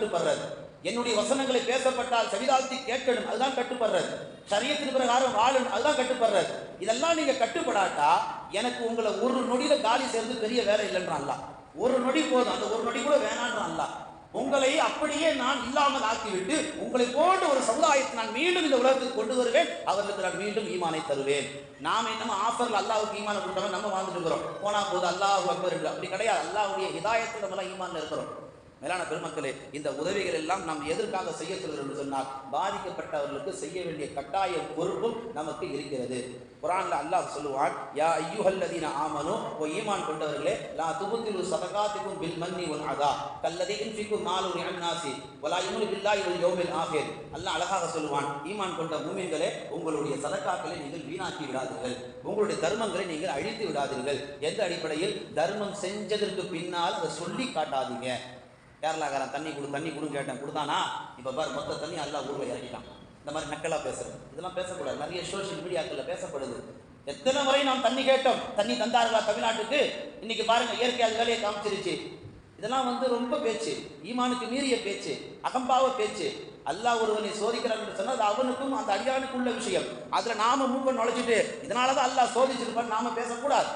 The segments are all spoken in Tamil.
கட்டுப்படுறது. என்னுடைய வசனங்களை பேசப்பட்டால் செவிதாழ்த்தி கேட்கணும், அதுதான் கட்டுப்படுறது. ஷரியத்தின் பிரகாரம் வாழணும், அதுதான் கட்டுப்படுறது. இதெல்லாம் நீங்க கட்டுப்படாட்டா எனக்கு உங்களை ஒரு நொடியில காலி சேர்ந்து பெரிய வேலை இல்லைன்றான் அல்லாஹ். ஒரு நொடி போதும், அந்த ஒரு நொடி கூட வேணான்றான் அல்லாஹ். உங்களை அப்படியே நான் இல்லாமல் ஆக்கிவிட்டு உங்களை போன்ற ஒரு சமுதாயத்தை நான் மீண்டும் இந்த உலகத்துக்கு கொண்டு வருவேன். அவர்களுக்கு நான் மீண்டும் ஈமானை தருவேன். நாம என்னமோ ஆஃபர்ல அல்லாஹ்வுக்கு ஈமானை கொடுத்தவங்க நம்ம வாழ்ந்துட்டு இருக்கிறோம். போனா போது அல்லாஹ் அக்பர் என்று அப்படி கிடையாது. அல்லாஹ்வுடைய ஹிதாயத்தில் நம்ம ஈமான்ல இருக்கிறோம். மேலான பெருமக்களே, இந்த உதவிகள் எல்லாம் நாம் எதற்காக செய்ய சொல்கிறோம் என்று சொன்னால், பாதிக்கப்பட்டவர்களுக்கு செய்ய வேண்டிய கட்டாய பொறுப்பும் நமக்கு இருக்கிறது. குர்ஆன்ல அல்லாஹ் சொல்லுவான், யா அய்யுஹல்லதீன ஆமனு, ஓ ஈமான் கொண்டவர்களே, லா துபதிலு ஸதகாத்திக்கும் பில் மன்னி வல் அதா கல்லதி யுன்ஃபிகு மாலு லிஅன்னாசி வலா யுமினு பில்லாஹி வல் யௌமில் ஆகிர். அல்லாஹ் அழகாக சொல்லுவான், ஈமான் கொண்ட மூமின்களே, உங்களுடைய சதகாக்களை நீங்கள் வீணாக்கி விடாதீர்கள், உங்களுடைய தர்மங்களை நீங்கள் அழித்து விடாதீர்கள். எந்த அடிப்படையில்? தர்மம் செஞ்சதற்கு பின்னால் அதை சொல்லி காட்டாதீங்க. கேரளாக்காரன் தண்ணி கொடுன்னு கேட்டேன், கொடுத்தானா? இப்போ பாரு, மொத்த தண்ணி எல்லாம் ஊரில் இறக்கிட்டான். இந்த மாதிரி நக்கலாக பேசுறது, இதெல்லாம் பேசக்கூடாது. நிறைய சோஷியல் மீடியாக்களில் பேசப்படுது. எத்தனை முறை நாம் தண்ணி கேட்டோம், தண்ணி தந்தார்களா தமிழ்நாட்டுக்கு? இன்னைக்கு பாருங்க, இயற்கை அது வேலையை காமிச்சிருச்சு. இதெல்லாம் ரொம்ப பேச்சு, ஈமானுக்கு மீறிய பேச்சு, அகம்பாவ பேச்சு. அல்லாஹ் ஒருவனை சோதிக்கிறான் என்று சொன்னால் அது அவனுக்கும் அந்த அடியானுக்கும் உள்ள விஷயம். அதில் நாம மூக்க நுழைச்சிட்டு இதனாலதான் அல்லாஹ் சோதிச்சிருப்பான் நாம பேசக்கூடாது.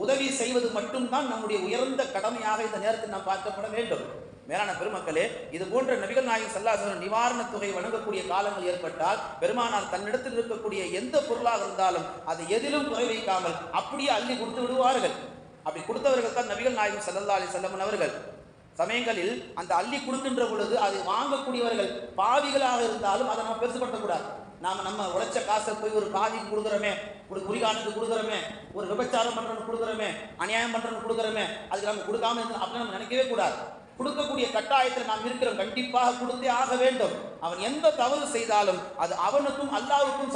உதவி செய்வது மட்டும்தான் நம்முடைய உயர்ந்த கடமையாக இந்த நேரத்தில் நாம் பார்க்கப்பட வேண்டும். மேலான பெருமக்களே, இது போன்ற நபிகள் நாயகம் ஸல்லல்லாஹு அலைஹி வஸல்லம் நிவாரணத் தொகை வழங்கக்கூடிய காலங்கள் ஏற்பட்டால் பெருமானார் தன்னிடத்தில் இருக்கக்கூடிய எந்த பொருளாக இருந்தாலும் அதை எதிலும் குறை வைக்காமல் அப்படியே அள்ளி கொடுத்து விடுவார்கள். அப்படி கொடுத்தவர்கள் தான் நபிகள் நாயகம் ஸல்லல்லாஹு அலைஹி வஸல்லம் அவர்கள். சமயங்களில் அந்த அள்ளி கொடுக்கின்ற பொழுது அதை வாங்கக்கூடியவர்கள் பாவிகளாக இருந்தாலும் அதை நம்ம பெருசுபடுத்தக்கூடாது. நம்ம உழைச்ச காசை போய் ஒரு பாவிக்கு கொடுக்குறோமே, ஒரு குறிகானுக்கு கொடுக்குறோமே, ஒரு விபச்சாரம் பண்றவனுக்கு கொடுக்குறோமே, அநியாயம் பண்றவனுக்கு கொடுக்குறோமே, அதுக்கு நம்ம கொடுக்காம இருந்து அப்படின்னு நம்ம நினைக்கவே கூடாது. கொடுக்கக்கூடிய கட்டாயத்தில் நாம் இருக்கிறோம், கண்டிப்பாக கொடுத்தே ஆக வேண்டும். அவன் எந்த தவறு செய்தாலும் அது அவனுக்கும் அல்லாஹ்வுக்கும்